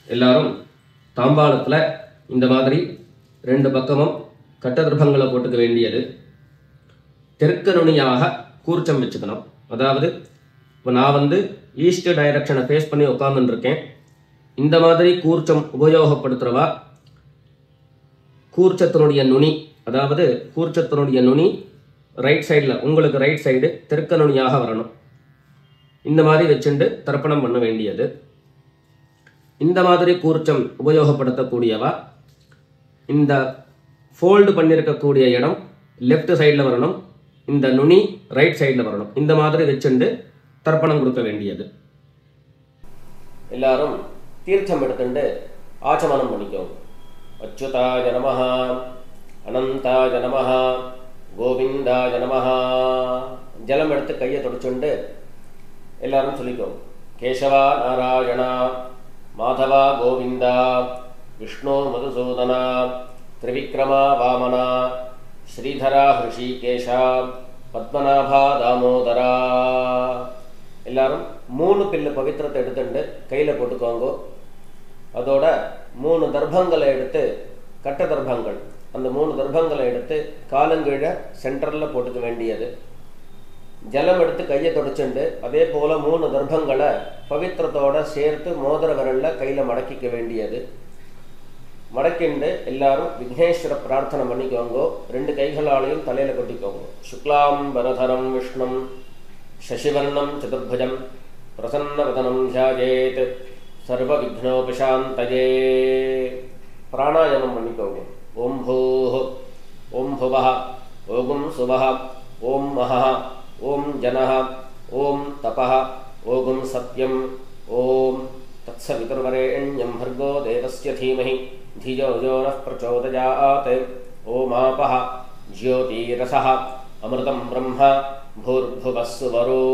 எல்லாரும் தாம்பாளத்தில் இந்த மாதிரி 2 பக்கமும் கட்டதிர்பங்களை போட்டுக்க வேண்டியது. தெற்கு நுனியாக கூர்ச்சம் வச்சுக்கணும். அதாவது இப்போ நான் ஈஸ்ட் டைரக்ஷனை ஃபேஸ் பண்ணி உட்காந்துட்டு இருக்கேன். இந்த மாதிரி கூர்ச்சம் உபயோகப்படுத்துகிறவா கூர்ச்சத்தினுடைய நுனி, அதாவது கூர்ச்சத்தினுடைய நுனி ரைட் சைடில், உங்களுக்கு ரைட் சைடு தெற்கு நுனியாக வரணும். இந்த மாதிரி வச்சுட்டு தர்ப்பணம் பண்ண வேண்டியது. இந்த மாதிரி கூர்ச்சம் உபயோகப்படுத்தக்கூடியவா இந்த ஃபோல்டு பண்ணியிருக்கக்கூடிய இடம் லெஃப்ட் சைடில் வரணும், இந்த நுனி ரைட் சைடில் வரணும். இந்த மாதிரி வச்சுட்டு தர்ப்பணம் கொடுக்க வேண்டியது. எல்லாரும் தீர்த்தம் எடுத்துட்டு ஆச்சமனம் பண்ணிக்கோங்க. அச்சுதாய நமஹ, அனந்தாய நமஹ, கோவிந்தாய நமஹ. ஜலம் எடுத்து கையை தொடச்சுண்டு எல்லாரும் சொல்லிக்கோங்க. கேசவா நாராயணா, மாதவா கோவிந்தா, விஷ்ணு மதுசூதனா, திரிவிக்ரமா வாமனா, ஸ்ரீதரா ஹிருஷிகேஷா, பத்மநாபா தாமோதரா. எல்லாரும் 3 பில்லு பவித்திரத்தை எடுத்துட்டு கையில் போட்டுக்கோங்க. அதோட 3 தர்ப்பங்களை எடுத்து, கட்ட தர்ப்பங்கள், அந்த 3 தர்ப்பங்களை எடுத்து காலங்கீழ சென்டரில் போட்டுக்க வேண்டியது. ஜலம் எடுத்து கையை தொடச்சுண்டு அதே போல் 3 தர்ப்பங்களை பவித்திரத்தோட சேர்த்து மோதிர விரலில் கையில் மடக்கிக்க வேண்டியது. மடக்கிண்டு எல்லாரும் விக்னேஸ்வர பிரார்த்தனை பண்ணிக்கோங்க. 2 கைகளாலையும் தலையில் கொட்டிக்கோங்க. சுக்லாம் பரதரம் விஷ்ணும் சசிவர்ணம் சதுர்புஜம் பிரசன்னவதனம் தியாயேத் சர்வ விக்னோபிசாந்தயே. பிராணாயாமம் பண்ணிக்கோங்க. ஓம் பூஹ், ஓம் புவஹ, ஓம் சுவஹ, ஓம் மஹஹ, ஓம் ஜனஹ, ஓம் தபஹ, ஓம் சத்யம், ஓம் தத்சவிதுர்வரேண்யம் भर्गो देवस्य धीमहि धियो यो नः प्रचोदयात्. ओमापः ज्योतिरसः अमृतं ब्रह्म भूर्भुवः सुवरो.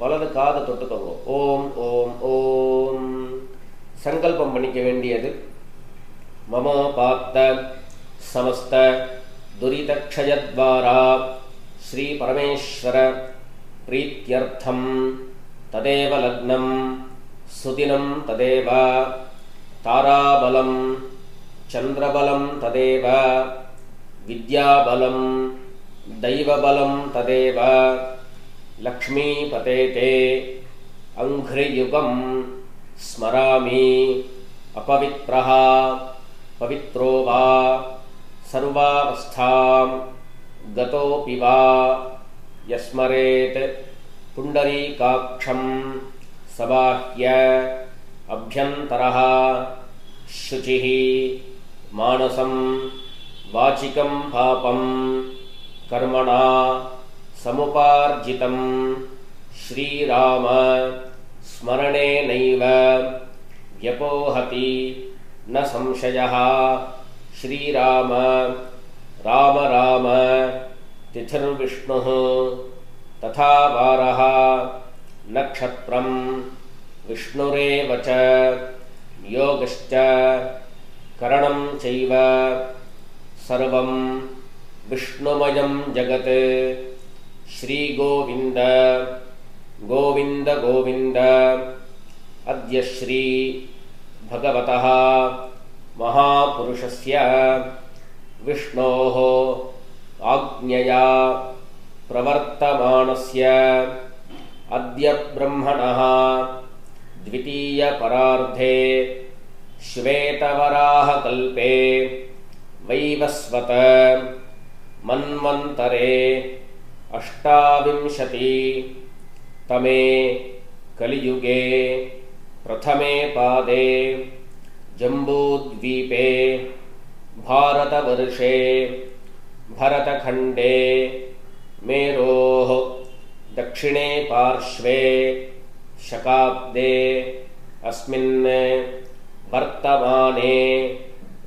வலது காது தொட்டுக்கோங்க. ஓம் ஓம் ஓம். சங்கல்பம் பண்ணிக்க வேண்டியது. மமோபாத்த சமஸ்த துரிதக்ஷயத்வாரா ஸ்ரீ பரமேஸ்வர பிரீத்யர்த்தம் ததேவ லக்னம் சுதினம் ததேவ தாராபலம் சந்திரபலம் ததேவ வித்யாபலம் தைவபலம் ததேவ லக்ஷ்மீபதேதே அங்க்ரியுகம் ஸ்மராமி அபவித்ரஹ பவித்ரோ வா சர்வாவஸ்தாம் கதோபி வா யஸ்மரேத் புண்டரீகாக்ஷம் சபாஹ்ய அப்யந்தரஹ சுசிஹ மானசம் வாசிகம் பாபம் கர்மணா சமுபார்ஜிதம் ஸ்ரீராம ஸ்மரணேனைவ வ்யபோஹதி ந சம்சயः. ஸ்ரீராம ராம ராம திதிர்விஷ்ணுः ததா வாரः நக்ஷத்ரம் விஷ்ணுரேவ ச யோகஸ்ச கரணம் சைவ சர்வம் விஷ்ணுமயம் ஜகத். ஸ்ரீ கோவிந்த கோவிந்த கோவிந்த. அத்ய ஸ்ரீ பகவதः மகாபுருஷஸ்ய விஷ்ணோः ஆக்ஞயா பிரவர்த்தமானஸ்ய அத்ய பிரம்மணः द्वितीय परार्धे श्वेतवराह कल्पे वैवस्वत मन्वन्तरे अष्टाविंशति तमे कलियुगे प्रथमे पादे जम्बूद्वीपे भारतवर्षे भरतखण्डे मेरोः दक्षिणे पार्श्वे शकाब्दे अस्मिन् वर्तमाने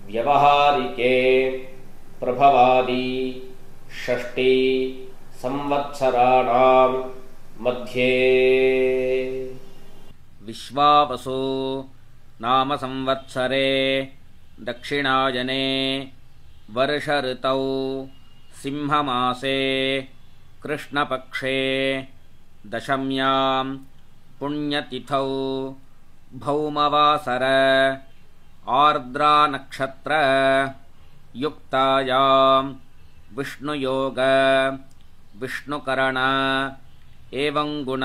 व्यवहारिके प्रभवादि षष्टि संवत्सराणां मध्ये विश्वावसु नाम संवत्सरे दक्षिणायने वर्षऋतौ सिंहमासे कृष्णपक्षे दशम्यां पुण्यतिथौ भौमवासर आर्द्रा नक्षत्र युक्तायां विष्णुयोग विष्णुकरण एवं गुण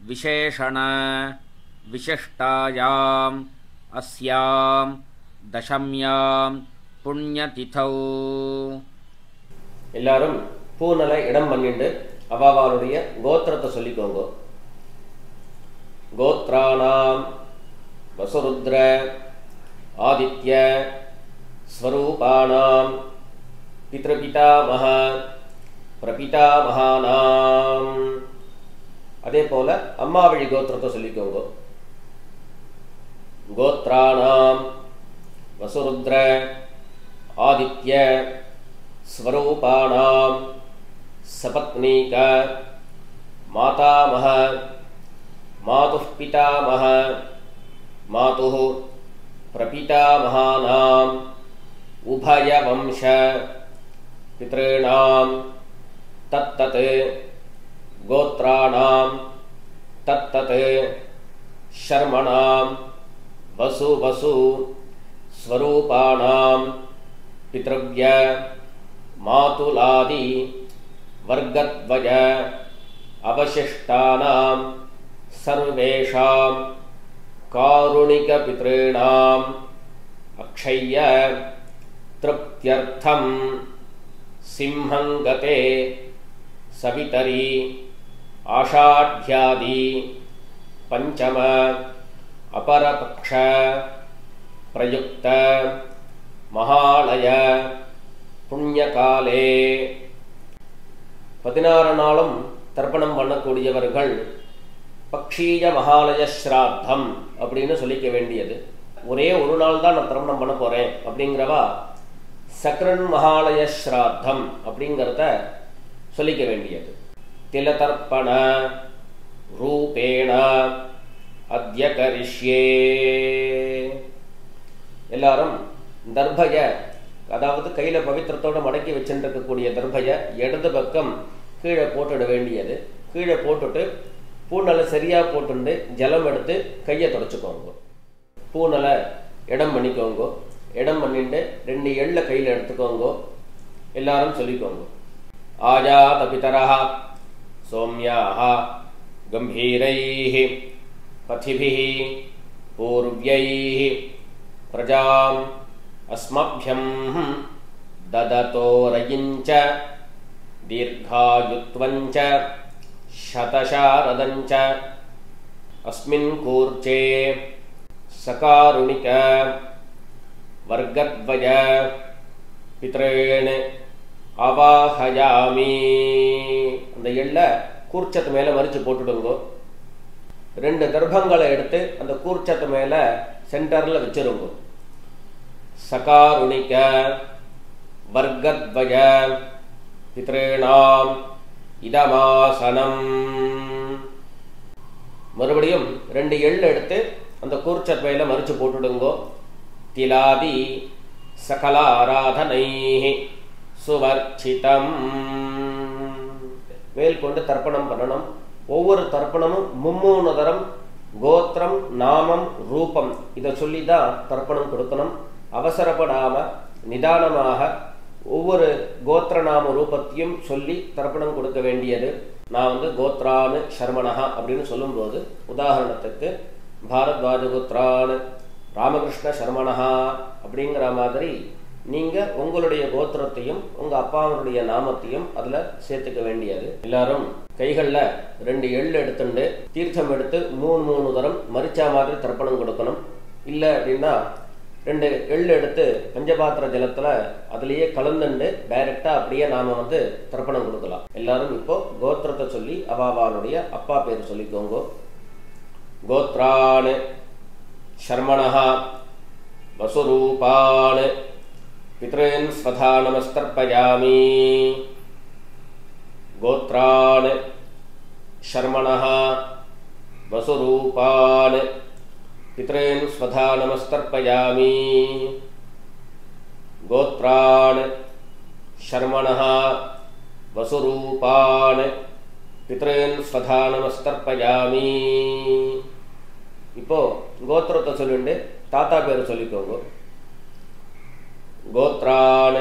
विशेषण विशिष्टायाम् अस्यां दशम्यां पुण्यतिथौ எல்லாரும் பூநலை இடம் பண்ணிட்டு அவாவாளுடைய கோத்திரத்தை சொல்லிக்கோங்க. கோத்ராணாம் வசுருத்ர ஆதித்ய ஸ்வரூபாணாம் பித்ருபிதாமஹ பிரபிதாமஹானாம். அதே போல அம்மாவழி கோத்திரத்தை சொல்லிக்கோங்க. கோத்ராணாம் வசுருத்ர ஆதித்ய ஸ்வரூபாணாம் சபத்னீக மாதாமஹ மாதுः பிதாமஹ மாதுः பிரபிதாமஹானாம் உபயவம்ச பித்ருணாம் தத்தத் கோத்ராணாம் தத்தத் ஷர்மணாம் வசு வசு ஸ்வரூபாணாம் பித்ருவ்ய மாதுலாதி வர்க்கத்வய அவசிஷ்டானாம் சர்வேஷாம் காருணிக பித்ருணாம் அக்ஷய்ய த்ருப்த்யர்த்தம் சிம்ஹங்கதே சவிதரி ஆஷாட்யாதி பஞ்சம அபரபக்ஷ பிரயுக்த மகாலய புண்ணியகாலே 16 நாளும் தர்ப்பணம் பண்ணக்கூடியவர்கள் பக்ஷீய மகாலய ஸ்ராத்தம் அப்படின்னு சொல்லிக்க வேண்டியது. ஒரே ஒரு நாள் தான் நான் தர்ப்பணம் பண்ண போறேன் அப்படிங்கிறவா சக்ரன் மகாலய ஸ்ராத்தம் அப்படிங்கிறத சொல்லிக்க வேண்டியது. திலதர்ப்பண ரூபேண அத்ய கரிஷ்யே. எல்லாரும் தர்பய, அதாவது கையில பவித்திரத்தோட மடக்கி வச்சுருக்கக்கூடிய தர்பய இடது பக்கம் கீழே போட்டுட வேண்டியது. கீழே போட்டுட்டு பூநலை சரியா போட்டுண்டு ஜலம் எடுத்து கையை தொடச்சுக்கோங்க. பூநலை இடம் பண்ணிக்கோங்க. இடம் பண்ணிட்டு 2 எள்ள கையில் எடுத்துக்கோங்க. எல்லாரும் சொல்லிக்கோங்க. ஆஜாத பிதரஹ சோம்யாஹ கம்பீரைஹ பதிபிஹ பூர்வ்யைஹ பிரஜாம் அஸ்மப்யம் தததோரயிஞ்ச தீர்காயுத்வஞ்ச சதசாரதஞ்ச அஸ்மின் கூர்ச்சே சகாருணிக வர்க்கத்வய பித்ரேண் அவாஹயாமி. அந்த எள்ள கூர்ச்சத்து மேல மறிச்சு போட்டுடுங்க. 2 தர்ப்பங்களை எடுத்து அந்த கூர்ச்சத்து மேல சென்டர்ல வச்சிருங்க. சகாருணிக வர்க்கத்வய பித்ரேணாம் இதமாசனம். மறுபடியும் 2 எள்ளு எடுத்து அந்த கூர்ச்சத் மேல மறிச்சு போட்டுடுங்கோ. திலாதி சகல ஆராதனை சுவர்ச்சிதம். மேல் கொண்டு தர்ப்பணம் பண்ணணும். ஒவ்வொரு தர்ப்பணமும் 3 தரம் கோத்திரம் நாமம் ரூபம் இதை சொல்லிதான் தர்ப்பணம் கொடுக்கணும். அவசரப்படாம நிதானமாக ஒவ்வொரு கோத்திரநாம ரூபத்தையும் சொல்லி தர்ப்பணம் கொடுக்க வேண்டியது. நான் கோத்ரானு சர்மணஹா அப்படின்னு சொல்லும்போது, உதாரணத்துக்கு பாரத்வாஜ கோத்ரானு ராமகிருஷ்ண சர்மணஹா அப்படிங்கிற மாதிரி நீங்க உங்களுடைய கோத்திரத்தையும் உங்க அப்பாவனுடைய நாமத்தையும் அதுல சேர்த்துக்க வேண்டியது. எல்லாரும் கைகள்ல 2 எள்ளு எடுத்துட்டு தீர்த்தம் எடுத்து 3 தரம் மரிச்சா மாதிரி தர்ப்பணம் கொடுக்கணும். இல்ல அப்படின்னா 2 எள்ளு எடுத்து பஞ்சபாத்திர ஜலத்துல அதுலயே கலந்துண்டு டைரக்டா அப்படியே நாம தர்ப்பணம் கொடுக்கலாம். எல்லாரும் இப்போ கோத்திரத்தை சொல்லி அவாவாளுடைய அப்பா பேர் சொல்லிக்கோங்க. கோத்ரான் சர்மணஹா வசுரூபான் பித்ரேன் ஸ்வதா நமஸ்தர்ப்பயாமி. கோத்ரான் சர்மணஹா வசுரூபான் பித்ரேன் ஸ்வதா நமஸ்தர்ப்பயாமி. கோத்ரான் சர்மணஹா வசுரூபான் பித்ரேன் ஸ்வதா நமஸ்தர்ப்பயாமி. இப்போ கோத்திரத்தை சொல்லிட்டு தாத்தா பேர் சொல்லிக்கோங்க. கோத்ரான்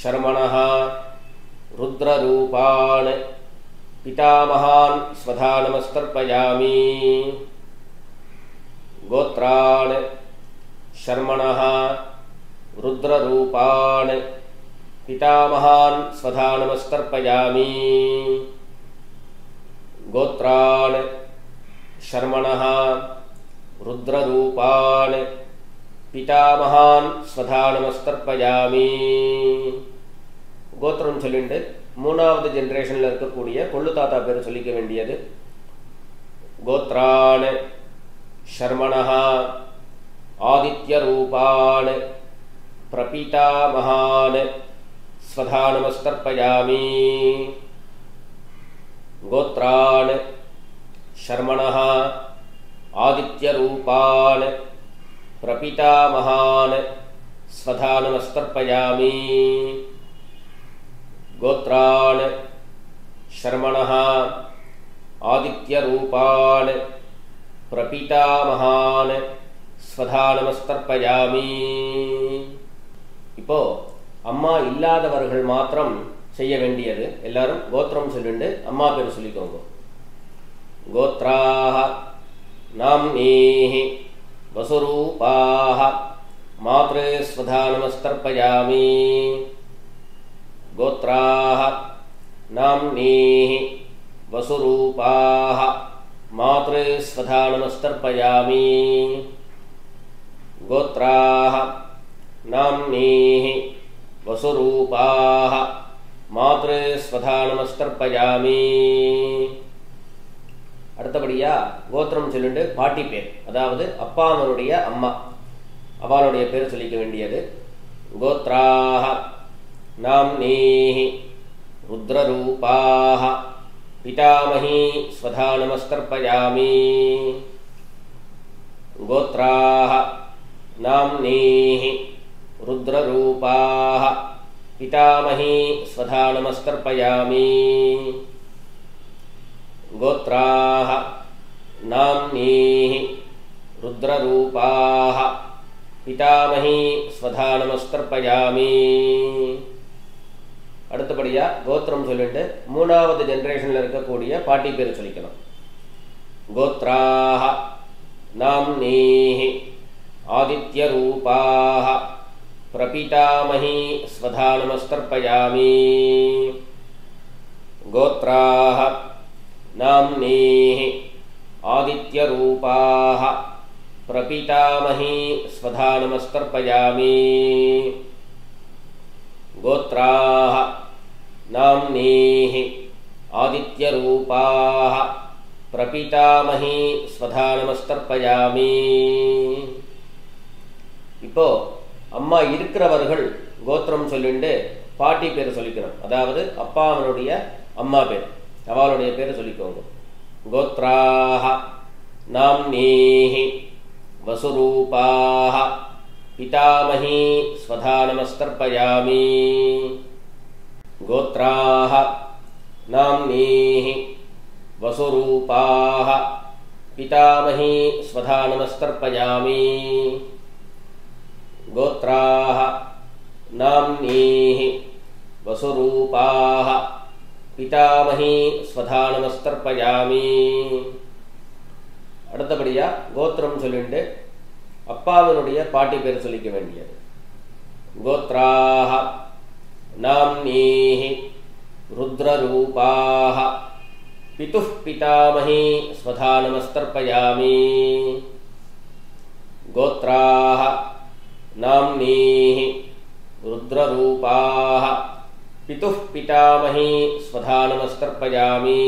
சர்மணஹ ருத்ரரூபான் பிதாமகான் ஸ்வதா நமஸ்தர்ப்பயாமி. கோத்ரான் சர்மணஹ ருத்ரரூபான் பிதாமகான் ஸ்வதா நமஸ்தர்ப்பயாமி. கோத்ரான் சர்மணஹ ருத்ரரூபான் பிதாமகான் ஸ்வதா நமஸ்தர்ப்பயாமி. கோத்திரம் சொல்லிட்டு மூணாவது ஜெனரேஷனில் இருக்கக்கூடிய கொள்ளு தாத்தா பேர் சொல்லிக்க வேண்டியது. கோத்ரான் சர்மணஹ ஆதித்யரூபான் பிரபிதாமகான் ஸ்வதா நமஸ்தர்ப்பயாமி. கோத்ரான் சர்மணஹ ஆதித்யரூபான் பிரபிதாமகான் ஸ்வதா நமஸ்தர்ப்பயாமி. கோத்ரான் சர்மணஹ ஆதித்யரூபான் பிரபிதாமகான் ஸ்வதா நமஸ்தர்ப்பயாமி. இப்போ அம்மா இல்லாதவர்கள் மாத்திரம் செய்ய வேண்டியது. எல்லாரும் கோத்திரம் சொல்லிட்டு அம்மா பேர் சொல்லிக்கோங்க. கோத்ராஹ நாம்னீஹி வசுரூபாஹ மாத்ரே ஸ்வதா நமஸ்தர்ப்பயாமி. கோத்ராஹ நாம்னீஹி வசுரூபாஹ மாத்ரே ஸ்வதா நமஸ்தர்ப்பயாமி. கோத்ராஹ நாம்னீஹி வசுரூபாஹ மாத்ரே ஸ்வதா நமஸ்தர்ப்பயாமி. அடுத்தபடியா கோத்திரம் சொல்லிட்டு பாட்டி பேர், அதாவது அப்பாவனுடைய அம்மா அவளுடைய பேர் சொல்லிக்க வேண்டியது. கோத்ராஹ நாம்னீஹி ருத்ரரூபாஹ பிதாமஹி ஸ்வதா நமஸ்தர்ப்பயாமி. கோத்ராஹ நாம்னீஹி ருத்ரரூபாஹ பிதாமஹி ஸ்வதா நமஸ்தர்ப்பயாமி. கோத்ராஹ நாம்னீஹி ருத்ரரூபாஹ பிதாமஹி ஸ்வதா நமஸ்தர்ப்பயாமி. அடுத்தபடியா கோத்திரம் சொல்லிட்டு மூணாவது ஜெனரேஷனில் இருக்கக்கூடிய பாட்டி பேர் சொல்லிக்கணும். கோத்ராஹ நாம்னீஹி ஆதித்யரூபாஹ பிரபிதாமஹி ஸ்வதா நமஸ்தர்ப்பயாமி. கோத்ராஹ நாம்னீஹி ஆதித்யரூபாஹ பிரபிதாமஹி ஸ்வதா நமஸ்தர்ப்பயாமி. கோத்ராஹ நாம்னீஹி ஆதித்யரூபாஹ பிரபிதாமஹி ஸ்வதா நமஸ்தர்ப்பயாமி. இப்போ அம்மா இருக்கிறவர்கள் கோத்திரம் சொல்லிட்டு பாட்டி பேர் சொல்லிக்கணும். அதாவது அப்பாவனுடைய அம்மா பேர் அவளுடைய பேர் சொல்லிக்கோங்க. கோத்ராஹ நாம்னீஹி வசுரூபாஹ பிதாமஹி ஸ்வதா நமஸ்தர்ப்பயாமி. கோத்ராஹ நாம்னீஹி வசுரூபாஹ பிதாமஹி ஸ்வதா நமஸ்தர்ப்பயாமி. கோத்ராஹ நாம்னீஹி வசுரூபாஹ பிதாமஹி ஸ்வதா நமஸ்தர்ப்பயாமி. அடுத்தபடியா கோத்திரம் சொல்லிட்டு அப்பாவினுடைய பாட்டி பேர் சொல்லிக்க வேண்டியது. கோத்ராஹ நாம்னீஹி ருத்ரரூபாஹ பிதுஹ் பிதாமஹி ஸ்வதா நமஸ்தர்ப்பயாமி. கோத்ராஹ நாம்னீஹி ருத்ரரூபாஹ பிதுஹ் பிதாமஹி ஸ்வதா நமஸ்தர்ப்பயாமி.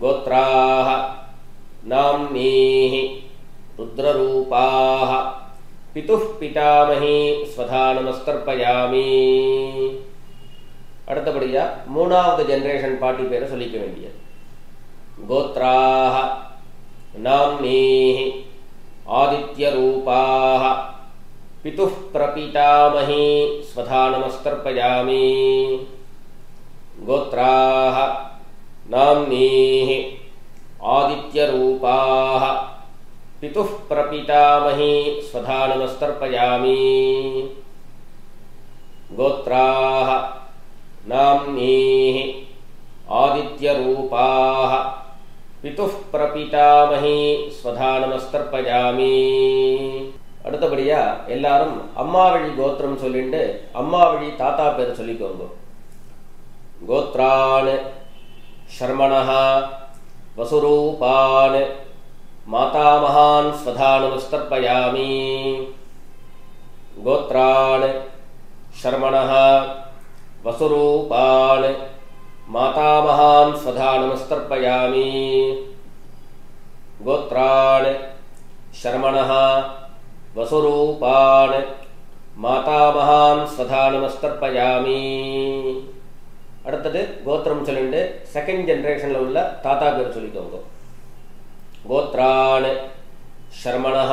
கோத்ராஹ நாம்னீஹி ருத்ரரூபாஹ பிதுஹ் பிதாமஹி ஸ்வதா நமஸ்தர்ப்பயாமி. அடுத்தபடியா மூணாவது ஜெனரேஷன் பாட்டி பேரை சொல்லிக்க வேண்டியது. கோத்ராஹ நாம்னீஹி ஆதித்யரூபாஹ பிதுஹ் பிரபிதாமஹி ஸ்வதா நமஸ்தர்ப்பயாமி. கோத்ராஹ நாம்னீஹி आदित्यरूपाः पितुः प्रपितामही स्वधा नमस्तर्पयामि। गोत्राः नाम्नीः आदित्यरूपाः पितुः प्रपितामही स्वधा नमस्तर्पयामि। அடுத்தபடியா எல்லாரும் அம்மா வழி கோத்திரம் சொல்லிட்டு அம்மா வழி தாத்தா பேர் சொல்லிக்கோங்க. கோத்ரான் शर्मणः वसुरूपान् मातामहान् स्वधा नमस्तर्पयामि। गोत्रान् शर्मणः वसुरूपान् मातामहान् स्वधा नमस्तर्पयामि। गोत्रान् शर्मणः वसुरूपान् मातामहान् स्वधा नमस्तर्पयामि। அடுத்தது கோத்திரம் சொல்லிட்டு செகண்ட் ஜெனரேஷன்ல உள்ள தாத்தா பேர் சொல்லிக்கோங்க. கோத்ரான் शर्मणः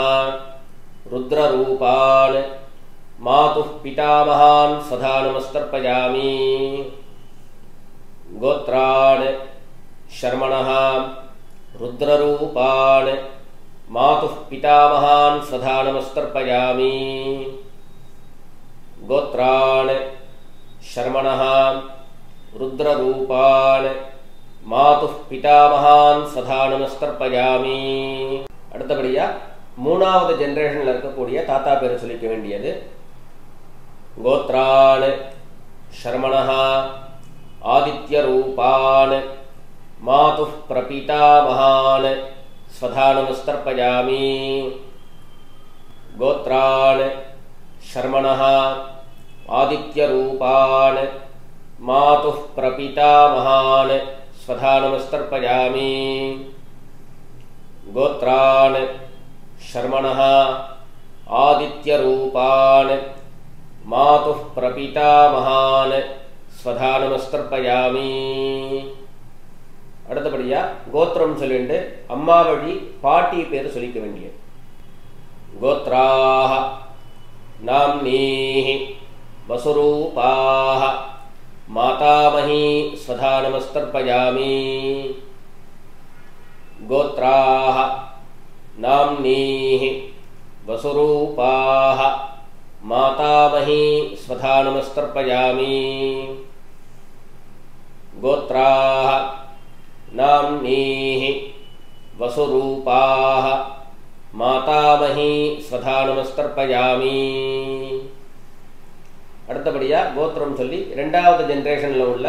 रुद्ररूपान् मातुः पितामहान् स्वधा नमस्तर्पयामि। गोत्रान् शर्मणः रुद्ररूपान् मातुः पितामहान् स्वधा नमस्तर्पयामि। गोत्रान् शर्मणः रुद्ररूपान् मातुः पितामहान् स्वधा नमस्तर्पयामि। அடுத்தபடியா மூணாவது ஜெனரேஷன்ல இருக்கக்கூடிய தாத்தா பேர் சொல்லிக்க வேண்டியது. கோத்ரான் शर्मणः आदित्यरूपान् मातुः प्रपितामहान् स्वधा नमस्तर्पयामि। गोत्रान् शर्मणः आदित्यरूपान् मातुः प्रपितामहान् स्वधा नमस्तर्पयामि। गोत्रान् शर्मणः आदित्यरूपान् मातुः प्रपितामहान् स्वधा नमस्तर्पयामि। அடுத்தபடியா கோத்திரம் சொல்லிட்டு அம்மா வழி பாட்டி பேர் சொல்லிக்க வேண்டியது. கோத்ராः नाम्नीः वसुरूपाः मातामही स्वधा नमस्तर्पयामि। गोत्राः नाम्नीः वसुरूपाः मातामही स्वधा नमस्तर्पयामि। गोत्राः नाम्नीः वसुरूपाः मातामही स्वधा नमस्तर्पयामि। அடுத்தபடியா கோத்திரம் சொல்லி இரண்டாவது ஜெனரேஷன்ல உள்ள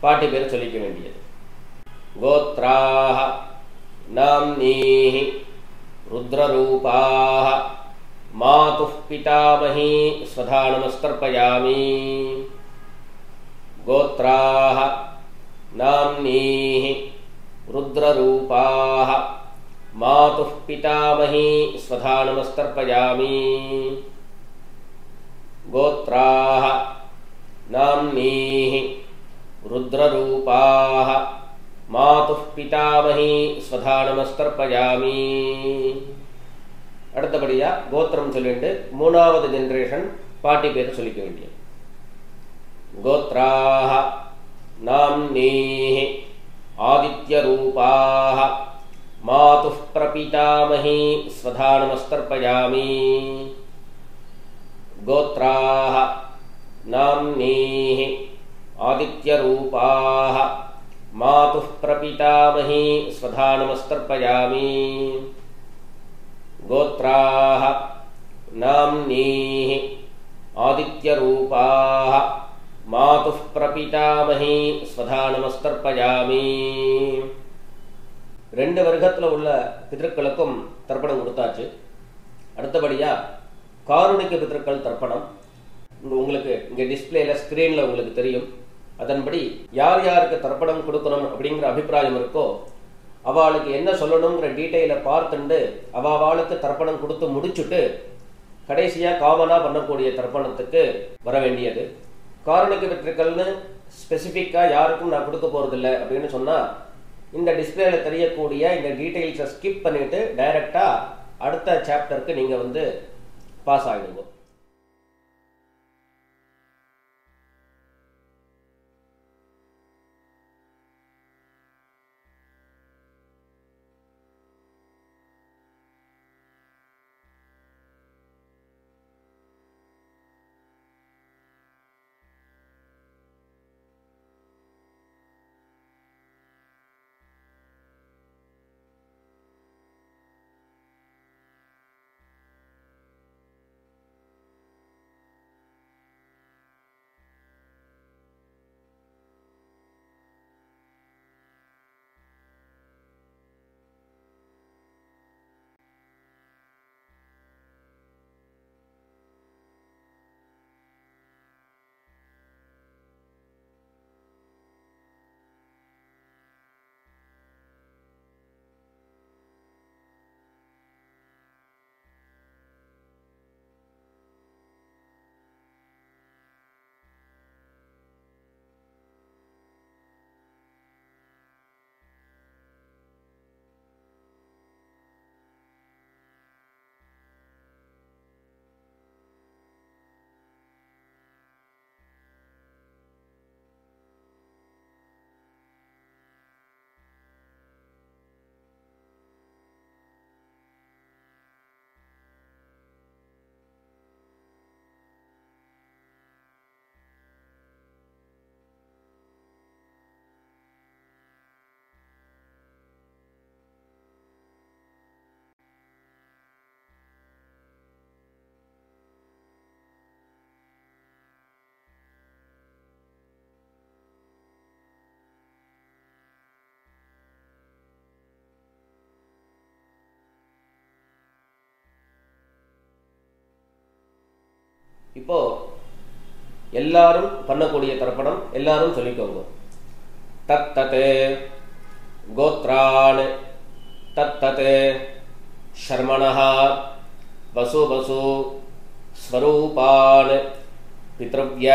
பாட்டி பேர் சொல்லிக்க வேண்டியது. கோத்ராः नाम्नीः रुद्ररूपाः मातुः पितामही स्वधा नमस्तर्पयामि। गोत्राः नाम्नीः रुद्ररूपाः मातुः पितामही स्वधा नमस्तर्पयामि। गोत्राः नाम्नीः रुद्ररूपाः मातुः पितामही स्वधा नमस्तर्पयामि। அடுத்தபடியா கோத்திரம் சொல்லிட்டு மூணாவது ஜெனரேஷன் பாட்டி பேர் சொல்லிக்க வேண்டியது. கோத்ராः नाम्नीः आदित्यरूपाः मातुः प्रपितामही स्वधा नमस्तर्पयामि। गोत्राः नाम्नीः आदित्यरूपाः मातुः प्रपितामही स्वधा नमस्तर्पयामि। गोत्राः नाम्नीः आदित्यरूपाः मातुः प्रपितामही स्वधा नमस्तर्पयामि. ரெண்டு வர்க்கத்தில் உள்ள பிதர்களுக்கும் தர்ப்பணம் கொடுத்தாச்சு. அடுத்தபடியா காருணிக பிதர்கள் தர்ப்பணம் உங்களுக்கு இங்கே டிஸ்பிளேல ஸ்க்ரீனில் உங்களுக்கு தெரியும். அதன்படி யார் யாருக்கு தர்ப்பணம் கொடுக்கணும் அப்படிங்கிற அபிப்பிராயம் இருக்கோ அவளுக்கு என்ன சொல்லணுங்கிற டீட்டெயிலை பார்த்துட்டு அவளுக்கு தர்ப்பணம் கொடுத்து முடிச்சுட்டு கடைசியாக காமனாக பண்ணக்கூடிய தர்ப்பணத்துக்கு வர வேண்டியது. காருணிக பிதர்கள்னு ஸ்பெசிஃபிக்காக யாருக்கும் நான் கொடுக்க போகிறதில்ல அப்படின்னு சொன்னால் இந்த டிஸ்பிளேல தெரியக்கூடிய இந்த டீட்டெயில்ஸை ஸ்கிப் பண்ணிவிட்டு டைரெக்டாக அடுத்த சாப்டருக்கு நீங்கள் பாஸ் ஆகிடுங்க. இப்போ எல்லாரும் பண்ணக்கூடிய தர்ப்பணம் எல்லாரும் சொல்லிக்கோங்க. தத்தத் கோத்ரான் தத்தத் ஷர்மணஹ வசு வசு ஸ்வரூபான் பித்ருவ்ய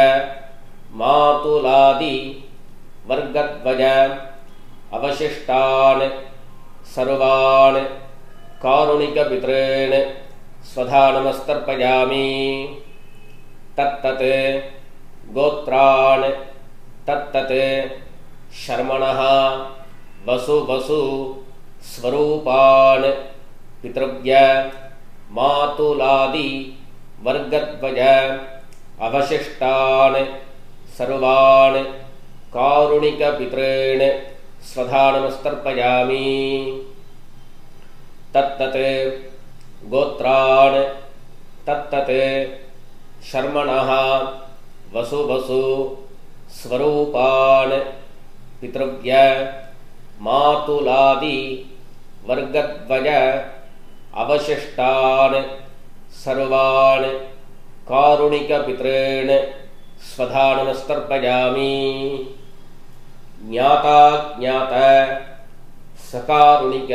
மாதுலாதி வர்கத்வஜ அவசிஷ்டான் சர்வான் காருணிக பித்ரேன் ஸ்வதா நமஸ்தர்ப்பயாமி. தத்தத் கோத்ரான் தத்தத் ஷர்மணஹ வசு வசு ஸ்வரூபான் பித்ருவ்ய மாதுலாதி வர்கத்வஜ அவசிஷ்டான் சர்வான் காருணிக பித்ரேன் ஸ்வதா நமஸ்தர்ப்பயாமி. தத்தத் கோத்ரான் தத்தத் ஷர்மணஹ வசு வசு ஸ்வரூபான் பித்ருவ்ய மாதுலாதி வர்கத்வஜ அவசிஷ்டான் சர்வான் காருணிக பித்ரேன் ஸ்வதா நமஸ்தர்ப்பயாமி. ஞாதா ஞாத சகாருணிக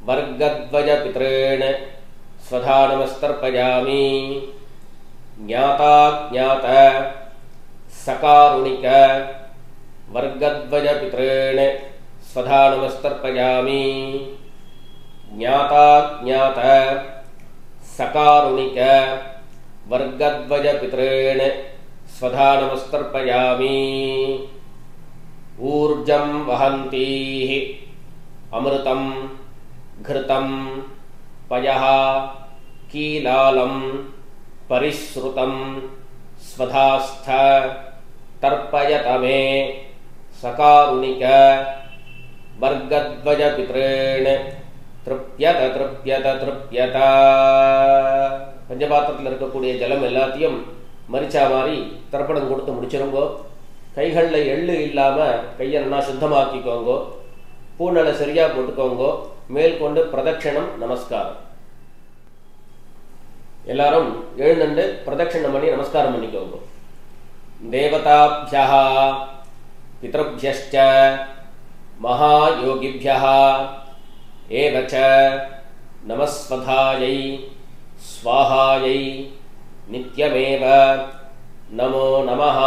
வர்கத்வஜ பித்ரேன் ஸ்வதா நமஸ்தர்ப்பயாமி. ஞாதா ஞாத சகாருணிக வர்கத்வஜ பித்ரேன் ஸ்வதா நமஸ்தர்ப்பயாமி. ஞாதா ஞாத சகாருணிக வர்கத்வஜ பித்ரேன் ஸ்வதா நமஸ்தர்ப்பயாமி. ஊர்ஜம் வஹந்தீஹ அமிர்தம் घृतं पयः कीलालं परिश्रुतं स्वधास्थ तर्पयत मे सकारुणिक वर्गद्वज पितॄन् तृप्यत तृप्यत तृप्यत. பஞ்சபாத்திரத்தில் இருக்கக்கூடிய ஜலம் எல்லாத்தையும் மரிச்சா மாதிரி தர்ப்பணம் கொடுத்து முடிச்சிருங்கோ. கைகளில் எள்ளு இல்லாமல் கையை நல்லா சுத்தமாக்கிக்கோங்கோ. பூநலை சரியாக போட்டுக்கோங்கோ. மேல் கொண்டு பிரதட்சணம் நமஸ்காரம். எல்லாரும் எழுந்துண்டு பிரதட்சணம் பண்ணி நமஸ்காரம் பண்ணிக்கோங்க. தேவதாப்யஹ பித்ருப்யஷ்ச மகாயோகிப்யஹ ஏவச நமஸ்வதாயை ஸ்வாஹாயை நித்யமேவ நமோ நமஹ.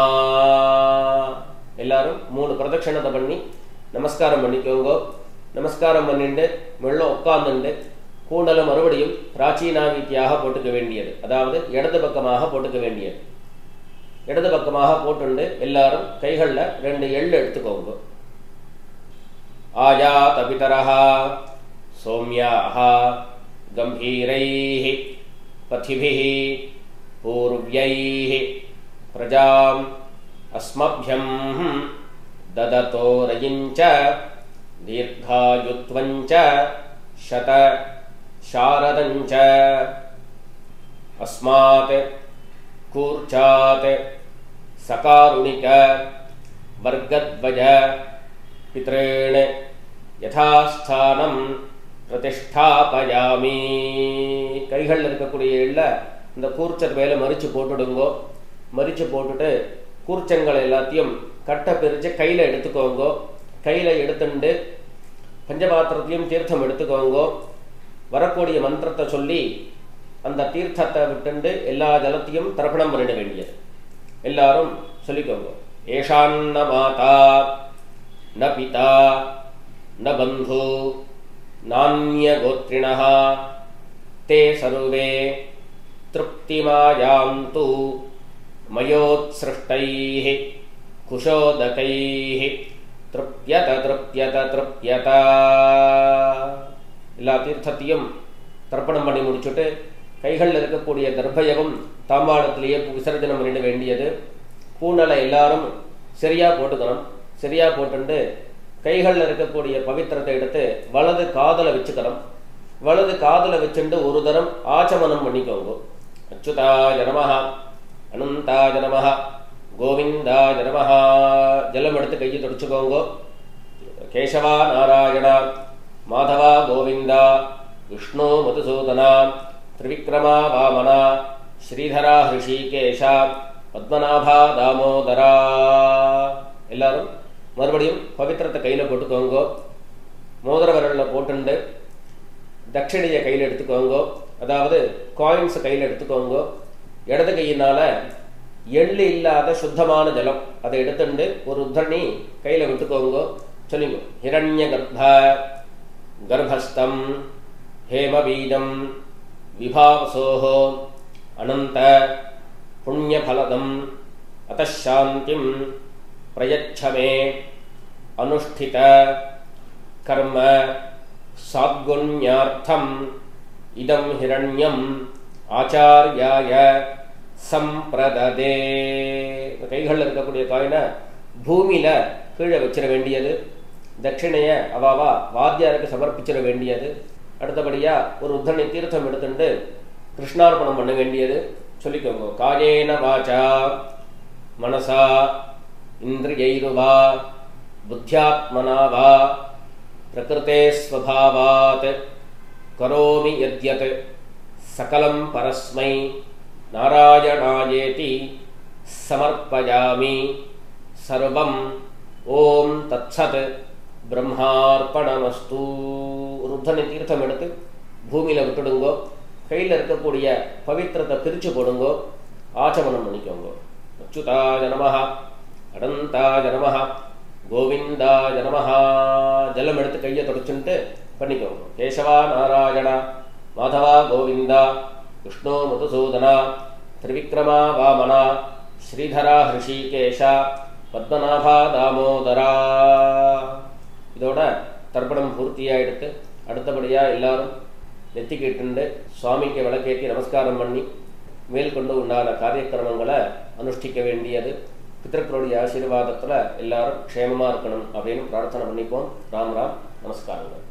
எல்லாரும் 3 பிரதட்சணத்தை பண்ணி நமஸ்காரம் பண்ணிக்கோங்க. நமஸ்காரம் பண்ணிட்டு மெல்ல உட்கார்ந்துண்டு கூண்டலை மறுபடியும் பிராச்சீனாவீத்தியாக போட்டுக்க வேண்டியது, அதாவது இடது பக்கமாக போட்டுக்க வேண்டியது. இடது பக்கமாக போட்டுண்டு எல்லாரும் கைகளில் 2 எள்ளு எடுத்துக்கோங்க. ஆயாத பிதரஹ சௌம்யாஹ கம்பீரைஹ பதிபிஹ பூர்வ்யைஹ பிரஜாம் அஸ்மப்யம் தததோ ரயிஞ்ச தீர்காயுத்வஞ்ச சத சாரதஞ்ச அஸ்மாத் கூர்ச்சாத் சகாருணிக வர்கத்வஜ பித்ரேண் யதாஸ்தானம் பிரதிஷ்டாபயாமி. கைகளில் இருக்கக்கூடிய எள்ள இந்த கூர்ச்சர் மேலே மறித்து போட்டுடுங்கோ. மறித்து போட்டுட்டு கூர்ச்சங்களை எல்லாத்தையும் கட்டை பிரித்து கையில் எடுத்துக்கோங்கோ. கையில் எடுத்துட்டு பஞ்சபாத்திரத்தையும் தீர்த்தம் எடுத்துக்கோங்கோ. வரக்கூடிய மந்திரத்தை சொல்லி அந்த தீர்த்தத்தை விட்டுண்டு எல்லா ஜலத்தையும் தர்ப்பணம் பண்ணிட வேண்டியது. எல்லாரும் சொல்லிக்கோங்க. ஏஷான்ன மாதா ந பிதா ந பந்து நான்ய கோத்ரிணஹ தே சர்வே திருப்திமாயாந்து மயோத்ஸ்ருஷ்டைஹ குஷோதகைஹ திருப்யத திருப்யத திருப்யத. எல்லா தீர்த்தத்தையும் தர்ப்பணம் பண்ணி முடிச்சுட்டு கைகளில் இருக்கக்கூடிய தர்பயகம் தாம்பாளத்திலேயே விசர்ஜனம் பண்ணிட வேண்டியது. பூநலை எல்லாரும் சரியாக போட்டுக்கணும். சரியாக போட்டுண்டு கைகளில் இருக்கக்கூடிய பவித்திரத்தை எடுத்து வலது காதில் வச்சுக்கணும். வலது காதில் வச்சுட்டு ஒரு தரம் ஆச்சமனம் பண்ணிக்கோங்க. அச்சுதாய நமஹ அனந்தாய நமஹ கோவிந்தாய நமஹ. ஜலம் எடுத்து கையை தொடச்சுக்கோங்க. கேசவா நாராயணா மாதவா கோவிந்தா விஷ்ணு மதுசூதனா திரிவிக்ரமா வாமனா ஸ்ரீதரா ஹிருஷிகேஷா பத்மநாபா தாமோதரா. எல்லாரும் மறுபடியும் பவித்திரத்தை கையில் போட்டுக்கோங்க. மோதிர விரலில் போட்டுண்டு தட்சிணையை கையில் எடுத்துக்கோங்க. அதாவது காயின்ஸை கையில் எடுத்துக்கோங்க. இடது கையினால் எள்ளு இல்லாத சுத்தமான ஜலம் அதை எடுத்துட்டு ஒரு உத்தரணி கையில் விட்டுக்கோங்க. சொல்லுங்க. ஹிரண்ய கர்ப்பஸ்தம் ஹேமபீஜம் விபாவசோஹோ அனந்த புண்ணியபலதம் அத்தசாந்திம் பிரயச்சமே அனுஷ்டித கர்ம சாத்குண்யார்த்தம் இதம் ஹிரண்யம் ஆச்சார்யாய சம்பிரததே. கைகளில் இருக்கக்கூடிய காயினை பூமியில் கீழே வச்சிட வேண்டியது. தட்சிணையை அவாவா வாத்தியாருக்கு சமர்ப்பிச்சிட வேண்டியது. அடுத்தபடியாக ஒரு உத்தரணி தீர்த்தம் எடுத்துட்டு கிருஷ்ணார்ப்பணம் பண்ண வேண்டியது. சொல்லிக்கோங்க. காயேன வாச்சா மனசா இந்திரியைருவா புத்தியாத்மனா வா பிரகிருதே ஸ்வபாவாத் கரோமி யத்யத் சகலம் பரஸ்மை நாராயணாயேதி சமர்ப்பயாமி சர்வம் ஓம் தத்சத் பிரம்மார்ப்பணமஸ்து. ஒரு உத்தரணி தீர்த்தம் எடுத்து பூமியில் விட்டுடுங்கோ. கையில் இருக்கக்கூடிய பவித்திரத்தை பிரித்து போடுங்கோ. ஆச்சமனம் பண்ணிக்கோங்க. அச்சுதாய நமஹ, அனந்தாய நமஹ, கோவிந்தாய நமஹ. ஜலம் எடுத்து கையை தொடச்சுட்டு பண்ணிக்கோங்க. கேசவா நாராயணா மாதவா கோவிந்தா விஷ்ணு மதுசூதனா திரிவிக்ரமா வாமனா ஸ்ரீதரா ஹிருஷிகேஷா பத்மநாபா தாமோதரா. இதோட தர்ப்பணம் பூர்த்தியாயிடுத்து. அடுத்தபடியாக எல்லாரும் நெத்திக்கிட்டு சுவாமிக்கு விளக்கேற்றி நமஸ்காரம் பண்ணி மேற்கொண்டு உண்டான காரியக்கிரமங்களை அனுஷ்டிக்க வேண்டியது. பித்தர்களுடைய ஆசீர்வாதத்தில் எல்லாரும் க்ஷேமமாக இருக்கணும் அப்படின்னு பிரார்த்தனை பண்ணிப்போம். ராம் ராம். நமஸ்காரங்கள்.